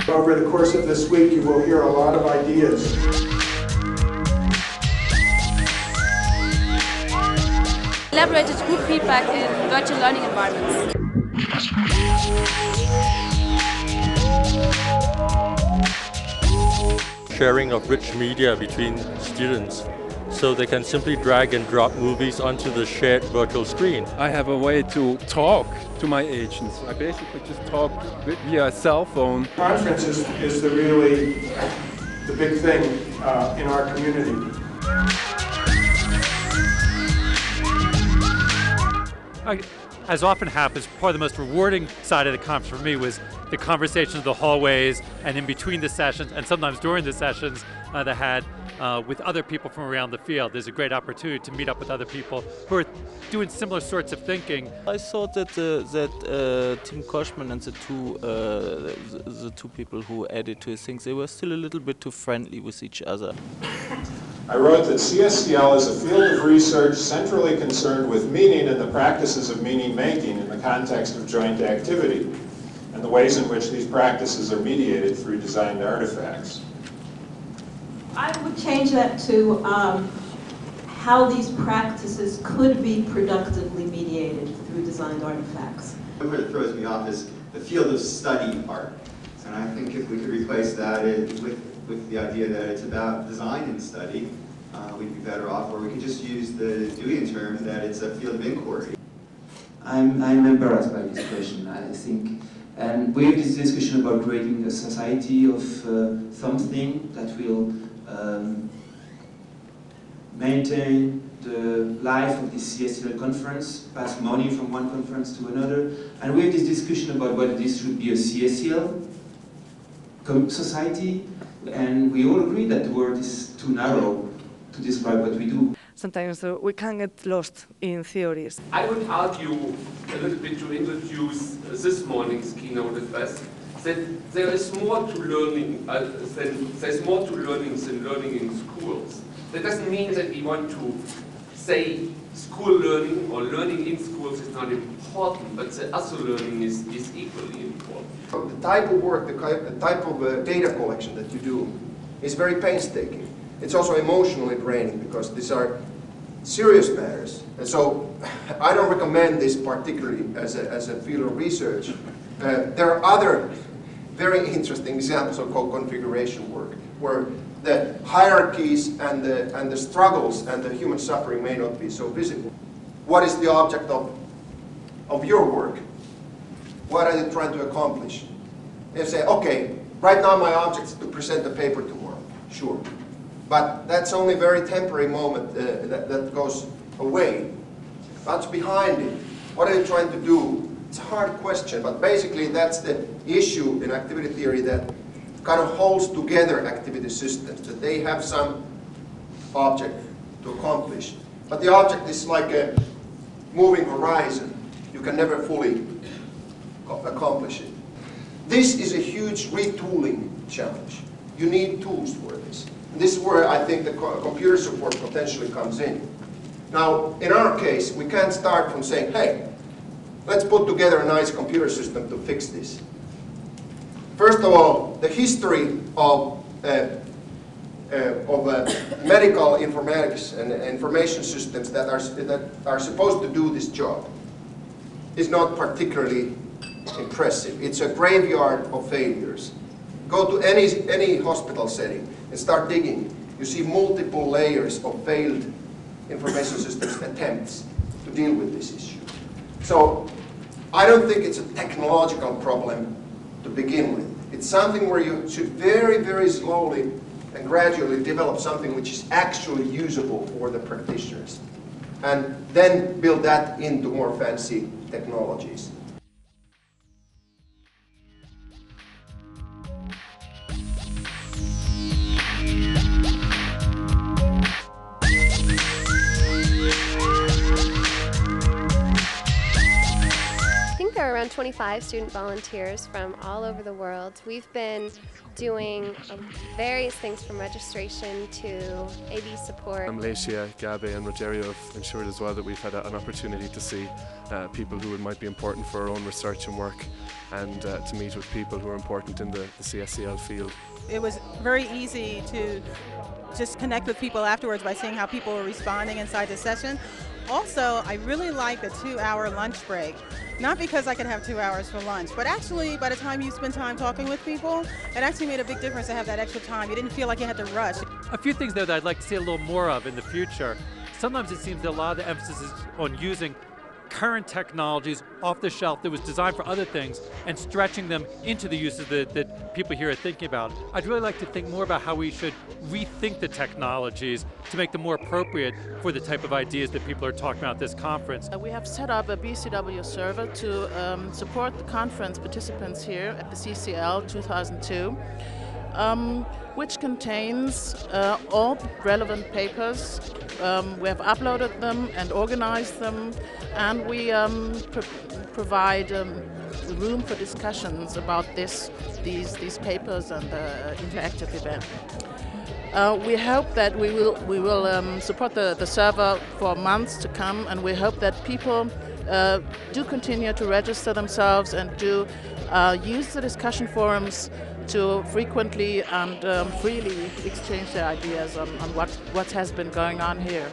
Over the course of this week, you will hear a lot of ideas. Elaborated group feedback in virtual learning environments. Sharing of rich media between students, so they can simply drag and drop movies onto the shared virtual screen. I have a way to talk to my agents. I basically just talk via cell phone. Conferences is really the big thing in our community. As often happens, probably the most rewarding side of the conference for me was the conversations in the hallways and in between the sessions, and sometimes during the sessions that I had with other people from around the field. There's a great opportunity to meet up with other people who are doing similar sorts of thinking. I thought that Tim Koschmann and the two people who added to his things, they were still a little bit too friendly with each other. I wrote that CSCL is a field of research centrally concerned with meaning and the practices of meaning making in the context of joint activity, and the ways in which these practices are mediated through designed artifacts. I would change that to how these practices could be productively mediated through designed artifacts. What throws me off is the field of study art. And I think if we could replace that with the idea that it's about design and study, we'd be better off, or we could just use the Dewey's term that it's a field of inquiry. I'm embarrassed by this question, I think. And we have this discussion about creating a society of something that will maintain the life of the CSCL conference, pass money from one conference to another. And we have this discussion about whether this should be a CSCL society, and we all agree that the word is too narrow to describe what we do. Sometimes we can get lost in theories. I would argue a little bit to introduce this morning's keynote address that there is more to learning than learning in schools. That doesn't mean that we want to say school learning or learning in schools is not important, but the other learning is equally important. The type of work, the type of data collection that you do is very painstaking. It's also emotionally draining because these are serious matters. And so I don't recommend this particularly as a field of research. There are other very interesting examples of co-configuration work where the hierarchies and the struggles and the human suffering may not be so visible. What is the object of your work? What are you trying to accomplish? You say, okay, right now my object is to present the paper tomorrow. Sure. But that's only a very temporary moment that goes away. What's behind it? What are you trying to do? It's a hard question, but basically that's the issue in activity theory that kind of holds together activity systems, that they have some object to accomplish. But the object is like a moving horizon. You can never fully accomplish it. This is a huge retooling challenge. You need tools for this. And this is where I think the computer support potentially comes in. Now, in our case, we can't start from saying, hey, let's put together a nice computer system to fix this. First of all, the history of medical informatics and information systems that are supposed to do this job is not particularly impressive. It's a graveyard of failures. Go to any hospital setting and start digging. You see multiple layers of failed information systems attempts to deal with this issue. So I don't think it's a technological problem to begin with. It's something where you should very, very slowly and gradually develop something which is actually usable for the practitioners, and then build that into more fancy technologies. There are around 25 student volunteers from all over the world. We've been doing various things from registration to AV support. Malaysia, Gabe and Rogerio have ensured as well that we've had an opportunity to see people who might be important for our own research and work, and to meet with people who are important in the CSCL field. It was very easy to just connect with people afterwards by seeing how people were responding inside the session. Also, I really like the 2-hour lunch break. Not because I could have 2 hours for lunch, but actually by the time you spend time talking with people, it actually made a big difference to have that extra time. You didn't feel like you had to rush. A few things though that I'd like to see a little more of in the future. Sometimes it seems that a lot of the emphasis is on using current technologies off the shelf that was designed for other things and stretching them into the uses that people here are thinking about. I'd really like to think more about how we should rethink the technologies to make them more appropriate for the type of ideas that people are talking about at this conference. We have set up a BCW server to support the conference participants here at the CSCL 2002. Which contains all relevant papers. We have uploaded them and organized them, and we provide room for discussions about these papers and the interactive event. We hope that we will support the server for months to come, and we hope that people do continue to register themselves and do use the discussion forums to frequently and freely exchange their ideas on what has been going on here.